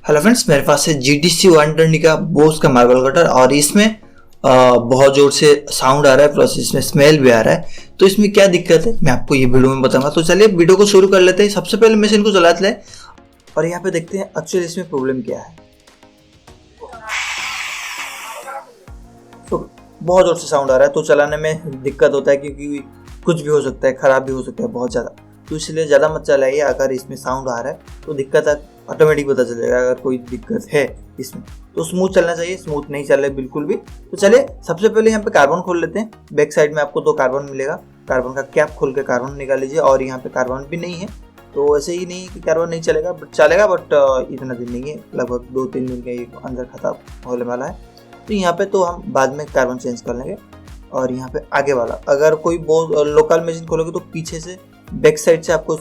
Hello friends, मेरे पास है GTC 120 का बोस का मार्बल कटर और इसमें बहुत जोर से साउंड आ रहा है प्लस इसमें स्मेल भी आ रहा है। तो इसमें क्या दिक्कत है मैं आपको ये वीडियो में बताऊंगा। तो चलिए वीडियो को शुरू कर लेते हैं। सबसे पहले मशीन को चलाते हैं और यहाँ पे देखते हैं एक्चुअली इसमें प्रॉब्लम क्या है। तो बहुत जोर से साउंड आ रहा है तो चलाने में दिक्कत होता है क्योंकि कुछ भी हो सकता है, ख़राब भी हो सकता है बहुत ज़्यादा। तो इसलिए ज़्यादा मत चलाइए। अगर इसमें साउंड आ रहा है तो दिक्कत ऑटोमेटिक पता चलेगा। अगर कोई दिक्कत है इसमें तो स्मूथ चलना चाहिए, स्मूथ नहीं चल रहा है बिल्कुल भी। तो चलिए सबसे पहले यहाँ पे कार्बन खोल लेते हैं। बैक साइड में आपको 2 कार्बन मिलेगा। कार्बन का कैप खोल के कार्बन निकाल लीजिए। और यहाँ पे कार्बन भी नहीं है तो ऐसे ही नहीं कि कार्बन नहीं चलेगा, बट चलेगा, बट इतना दिन नहीं है, लगभग 2-3 दिन के अंदर खत्म होने वाला है। तो यहाँ पे तो हम बाद में कार्बन चेंज कर लेंगे। और यहाँ पे आगे वाला अगर कोई बहुत लोकल मशीन खोलोगे तो पीछे से बैक साइड से आपको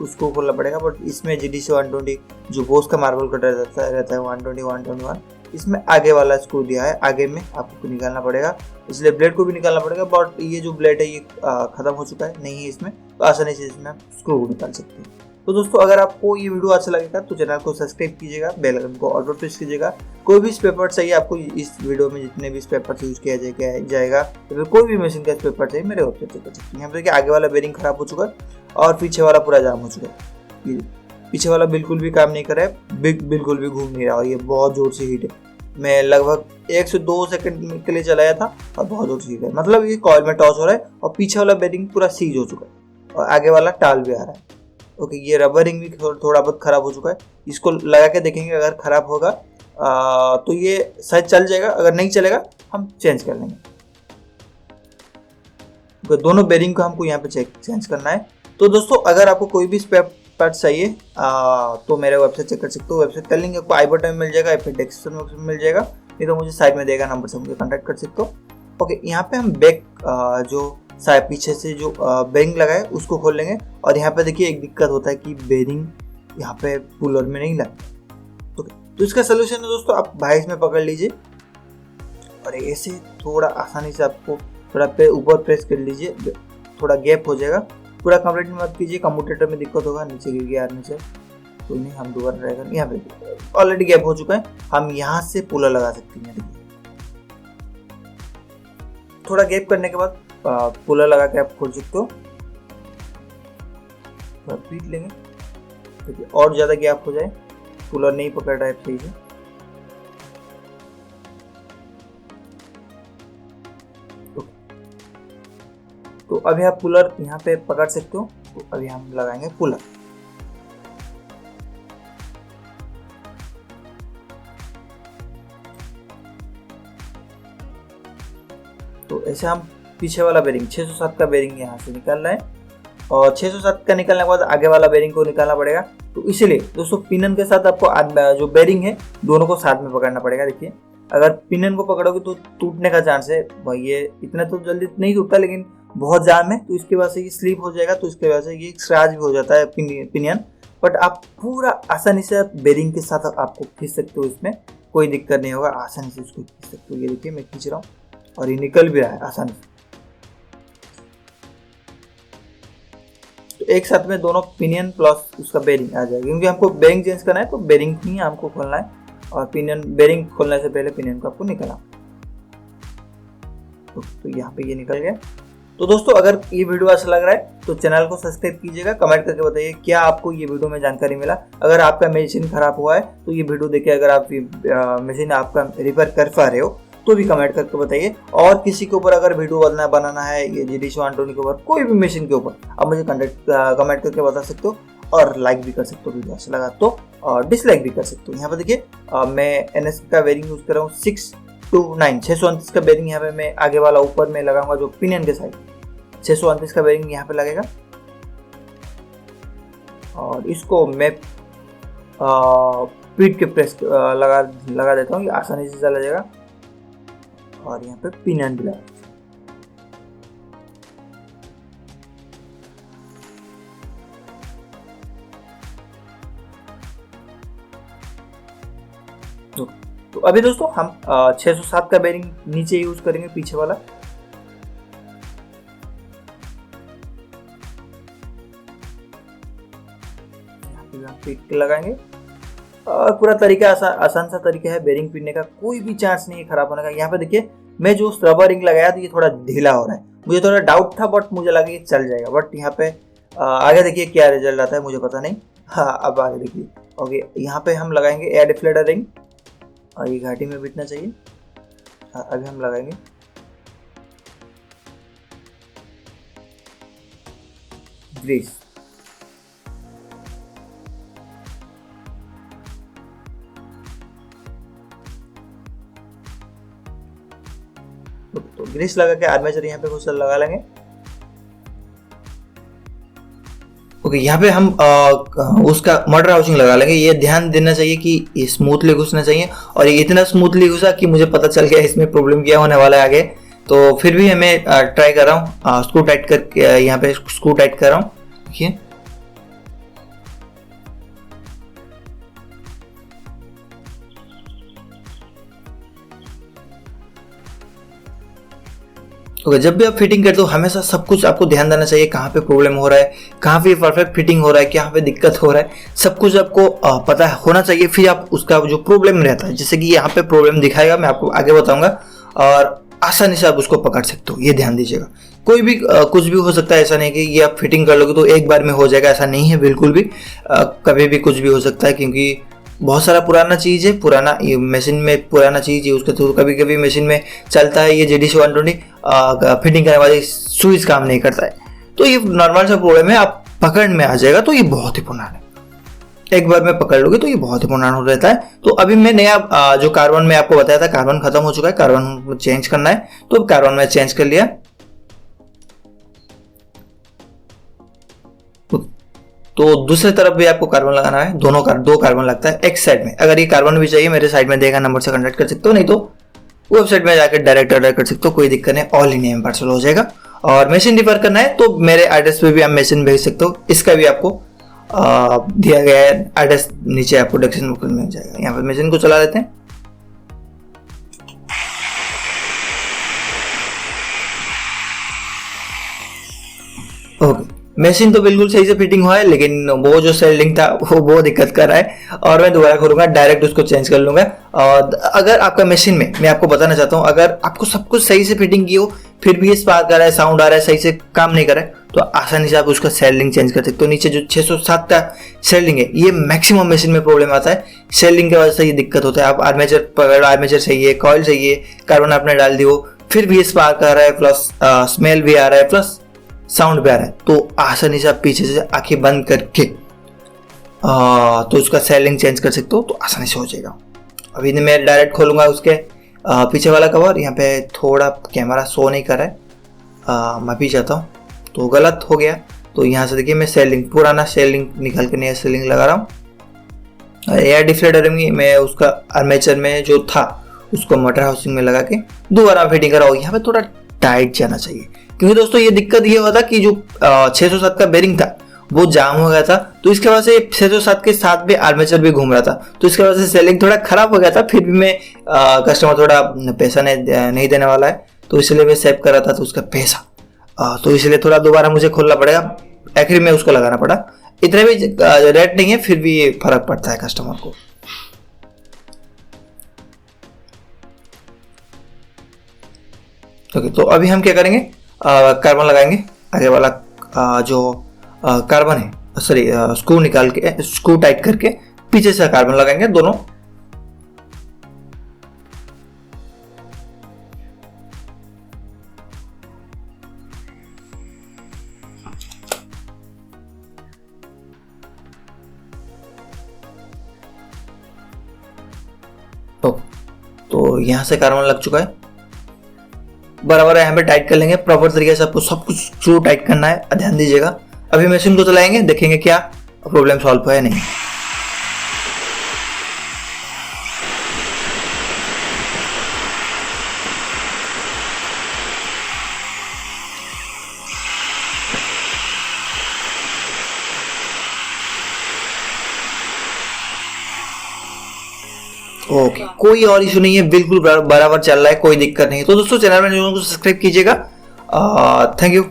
उसको खोलना पड़ेगा। बट इसमें GTC 120 जो बोस का मार्बल कटर रहता है 120 121, इसमें आगे वाला स्क्रू दिया है, आगे में आपको निकालना पड़ेगा, इसलिए ब्लेड को भी निकालना पड़ेगा। बट ये जो ब्लेड है ये खत्म हो चुका है, नहीं है इसमें, तो आसानी से इसमें आप स्क्रू को निकाल सकते हैं। तो दोस्तों अगर आपको ये वीडियो अच्छा लगेगा तो चैनल को सब्सक्राइब कीजिएगा, बेल आइकन को ऑल पर प्रेस कीजिएगा। कोई भी स्पेयर पार्ट चाहिए आपको, इस वीडियो में जितने भी स्पेयर पार्ट यूज किया जाएगा तो फिर कोई भी मशीन का स्पेयर पार्ट चाहिए मेरे वेबसाइट से कर सकते हैं। यहाँ पे देखिए आगे वाला बेरिंग खराब हो चुका है और पीछे वाला पूरा जाम हो चुका है। पीछे वाला बिल्कुल भी काम नहीं कर रहा है, बिल्कुल भी घूम नहीं रहा और ये बहुत जोर से हीट है। मैं लगभग 1 से 2 सेकंड के लिए चलाया था और बहुत जोर से हीट है, मतलब ये कॉइल में टॉर्च हो रहा है और पीछे वाला बेरिंग पूरा सीज हो चुका है और आगे वाला टाल भी आ रहा है। ओके, ये रबर रिंग भी थोड़ा बहुत खराब हो चुका है। इसको लगा के देखेंगे, अगर खराब होगा तो ये शायद चल जाएगा, अगर नहीं चलेगा हम चेंज कर लेंगे। तो दोनों बेरिंग को हमको यहाँ पे चेंज करना है। तो दोस्तों अगर आपको कोई भी स्पेयर पार्ट चाहिए तो मेरे वेबसाइट चेक कर सकते हो। वेबसाइट का लिंक आपको आई बटन में मिल जाएगा या फिर डिस्क्रिप्शन बॉक्स में मिल जाएगा, नहीं तो मुझे साइड में देगा नंबर से मुझे कॉन्टैक्ट कर सकते हो। ओके, यहाँ पे हम बैक जो पीछे से जो बेरिंग लगा है उसको खोल लेंगे। और यहाँ पे देखिए एक दिक्कत होता है कि बेरिंग यहाँ पे पुलर में नहीं लगता। तो इसका सोल्यूशन है दोस्तों, आप भाइस में पकड़ लीजिए और ऐसे थोड़ा आसानी से आपको थोड़ा पे ऊपर प्रेस कर लीजिए, थोड़ा गैप हो जाएगा। पूरा कंप्लीट मत कीजिए, कम्यूटेटर में दिक्कत होगा, नीचे गिर गया नीचे, कोई नहीं, हम दोबारा ट्राई करेंगे। यहाँ पे ऑलरेडी गैप हो चुका है, हम यहाँ से पुलर लगा सकते हैं। थोड़ा गैप करने के बाद पुलर लगा के आप खोल सकते हो, पीट लेंगे देखिए, और ज़्यादा गैप हो जाए, पुलर नहीं पकड़ रहा है सही से। तो अभी आप पुलर यहाँ पे पकड़ सकते हो। तो अभी हम लगाएंगे पुलर। तो ऐसे हम पीछे वाला बेरिंग 607 का बेरिंग यहाँ से निकाल रहा है और 607 का निकालने के बाद आगे वाला बेरिंग को निकालना पड़ेगा। तो इसीलिए दोस्तों पिनन के साथ आपको जो बेरिंग है दोनों को साथ में पकड़ना पड़ेगा। देखिए अगर पिनन को पकड़ोगे तो टूटने का चांस है भाई, ये इतना तो जल्दी नहीं टूटता लेकिन बहुत जाम है, तो इसके वजह से ये स्लिप हो जाएगा, तो इसके वजह से ये स्क्रैच भी हो जाता है पिनियन। बट आप पूरा आसानी से बेरिंग के साथ आपको खींच सकते हो, इसमें कोई दिक्कत नहीं होगा, आसानी से इसको खींच सकते हो। ये देखिए मैं खींच रहा हूँ और ये निकल भी रहा है आसानी से। एक साथ में दोनों पिनियन प्लस उसका बेरिंग आ जाएगा, क्योंकि हमको बेरिंग चेंज करना है तो बेरिंग ही हमको खोलना है और पिनियन बेरिंग खोलने से पहले पिनियन को आपको निकालना। तो यहाँ पे ये निकल गया। तो दोस्तों अगर ये वीडियो अच्छा लग रहा है तो चैनल को सब्सक्राइब कीजिएगा, कमेंट करके बताइए क्या आपको ये वीडियो में जानकारी मिला। अगर आपका मशीन खराब हुआ है तो ये वीडियो देखिए, अगर आप मशीन आपका रिपेयर कर पा रहे हो तो भी कमेंट करके बताइए। और किसी के ऊपर अगर वीडियो बनाना है ये GTC 120 के ऊपर, कोई भी मशीन के ऊपर, आप मुझे कमेंट करके बता सकते हो और लाइक भी कर सकते हो वीडियो अच्छा लगा तो, और डिसलाइक भी कर सकते हो। यहाँ पर देखिए मैं NS का बेरिंग यूज कर रहा हूँ 629 का बेरिंग। यहाँ पे मैं आगे वाला ऊपर में लगाऊंगा जो पिनियन के साइड 629 का बेरिंग यहाँ पे लगेगा और इसको मैं पीट के प्रेस लगा देता हूँ, ये आसानी से चला जाएगा। और यहाँ पे पिनियन भी लगा, तो अभी दोस्तों हम 607 का बेरिंग नीचे यूज करेंगे, पीछे वाला। पीट के लगाएंगे और पूरा तरीका आसान सा तरीका है बेरिंग पिनने का, कोई भी चांस नहीं है खराब होने का। यहाँ पे देखिए मैं जो रबर रिंग लगाया तो ये थोड़ा ढीला हो रहा है, मुझे थोड़ा डाउट था बट मुझे लगा ये चल जाएगा। बट यहाँ पे आगे देखिए क्या रिजल्ट आता है मुझे पता नहीं। हाँ अब आगे देखिए। ओके यहाँ पे हम लगाएंगे एयर डिफ्लेटर रिंग और ये घाटी में बिठना चाहिए। अभी हम लगाएंगे ग्रीस। तो ग्रीस लगा के आर्मेचर यहाँ पे कुछ लगा लेंगे। ओके यहाँ पे हम उसका मोटर हाउसिंग लगा लेंगे। ये ध्यान देना चाहिए कि ये स्मूथली घुसना चाहिए, और ये इतना स्मूथली घुसा कि मुझे पता चल गया इसमें प्रॉब्लम क्या होने वाला है आगे। तो फिर भी मैं ट्राई कर रहा हूँ, स्क्रू टाइट करके यहाँ पे स्क्रू टाइट कर रहा हूँ। देखिए ओके जब भी आप फिटिंग करते हो हमेशा सब कुछ आपको ध्यान देना चाहिए, कहाँ पे प्रॉब्लम हो रहा है, कहाँ पे परफेक्ट फिटिंग हो रहा है, कहाँ पे दिक्कत हो रहा है, सब कुछ आपको पता होना चाहिए। फिर आप उसका जो प्रॉब्लम रहता है, जैसे कि यहाँ पे प्रॉब्लम दिखाएगा, मैं आपको आगे बताऊंगा, और आसानी से आप उसको पकड़ सकते हो। ये ध्यान दीजिएगा, कोई भी कुछ भी हो सकता है, ऐसा नहीं कि ये आप फिटिंग कर लोगे तो एक बार में हो जाएगा, ऐसा नहीं है बिल्कुल भी। कभी भी कुछ भी हो सकता है, क्योंकि बहुत सारा पुराना चीज़ है, पुराना ये मशीन में पुराना चीज़ है, उसके थ्रू कभी कभी मशीन में चलता है ये JDC 120 फिटिंग करने वाली स्विच काम नहीं करता है, तो ये नॉर्मल सा प्रॉब्लम है। आप पकड़ में आ जाएगा तो ये बहुत ही पुराना है, एक बार में पकड़ लोगे तो ये बहुत ही पुराना हो रहता है। तो अभी मैं नया जो कार्बन में आपको बताया था, कार्बन खत्म हो चुका है, कार्बन चेंज करना है, तो कार्बन में चेंज कर लिया। तो दूसरी तरफ भी आपको कार्बन लगाना है, दो कार्बन लगता है एक साइड में। अगर ये कार्बन भी चाहिए मेरे साइड में देगा नंबर से कॉन्टेक्ट कर सकते हो, नहीं तो वेबसाइट में जाकर डायरेक्ट ऑर्डर कर सकते हो, कोई दिक्कत नहीं, ऑल इंडिया में पार्सल हो जाएगा। और मशीन डिफर करना है तो मेरे एड्रेस पे भी आप मशीन भेज सकते हो, इसका भी आपको दिया गया है एड्रेस, नीचे आपको डिस्क्रिप्शन बॉक्स में मिल जाएगा। यहाँ पर मशीन को चला लेते हैं। ओके मशीन तो बिल्कुल सही से फिटिंग हुआ है, लेकिन वो जो सेल्डिंग था वो दिक्कत कर रहा है, और मैं दोबारा करूंगा, डायरेक्ट उसको चेंज कर लूंगा। और अगर आपका मशीन में, मैं आपको बताना चाहता हूँ, अगर आपको सब कुछ सही से फिटिंग की हो फिर भी ये स्पार्क आ रहा है, साउंड आ रहा है, सही से काम नहीं कर रहा है, तो आसानी से आप उसका सेल्डिंग चेंज कर सकते हो। नीचे जो 607 का सेल्डिंग है, ये मैक्सिमम मशीन में प्रॉब्लम आता है, सेल्डिंग की वजह से ये दिक्कत होता है। आप आर्मेचर पकड़, आर्मेचर सही है, कॉइल सही है, कार्बन आपने डाल दी हो, फिर भी ये स्पार्क आ रहा है, प्लस स्मेल भी आ रहा है, प्लस साउंड भी आ रहा है, तो आसानी से आप पीछे से आंखें बंद करके तो उसका सेलिंग चेंज कर सकते हो, तो आसानी से हो जाएगा। अभी मैं डायरेक्ट खोलूंगा उसके पीछे वाला कवर। यहाँ पे थोड़ा कैमरा शो नहीं कर रहा है, मैं भी चाहता हूँ, तो गलत हो गया। तो यहाँ से देखिए मैं सेलिंग, पुराना सेलिंग निकाल के नया सेलिंग लगा रहा हूँ। एयर डिफ्लेटर में मैं उसका आर्मेचर में जो था उसको मोटर हाउसिंग में लगा के दोबारा फिटिंग कराओ। यहाँ पे थोड़ा टाइट जाना चाहिए, क्योंकि दोस्तों ये दिक्कत ये होता कि जो 607 का बेरिंग था वो जाम हो गया था, तो इसके वजह से 607 के साथ में आर्मेचर भी घूम रहा था, तो इसके वजह से सेलिंग थोड़ा खराब हो गया था। फिर भी मैं कस्टमर थोड़ा पैसा नहीं देने वाला है, तो इसलिए मैं सेव कर रहा था तो उसका पैसा, तो इसलिए थोड़ा दोबारा मुझे खोलना पड़ेगा, आखिर में उसको लगाना पड़ा। इतना भी रेट नहीं है, फिर भी फर्क पड़ता है कस्टमर को। ओके तो अभी हम क्या करेंगे, कार्बन लगाएंगे। आगे वाला जो कार्बन है, सॉरी स्क्रू निकाल के, स्क्रू टाइट करके पीछे से कार्बन लगाएंगे दोनों। तो यहाँ से कार्बन लग चुका है, बराबर यहाँ पे टाइट कर लेंगे प्रॉपर तरीके से। आपको सब कुछ स्क्रू टाइट करना है, ध्यान दीजिएगा। अभी मशीन को चलाएंगे, देखेंगे क्या प्रॉब्लम सॉल्व हुआ है नहीं। ओके कोई और इशू नहीं है, बिल्कुल बराबर चल रहा है, कोई दिक्कत नहीं है। तो दोस्तों चैनल में सब्सक्राइब कीजिएगा। Thank you.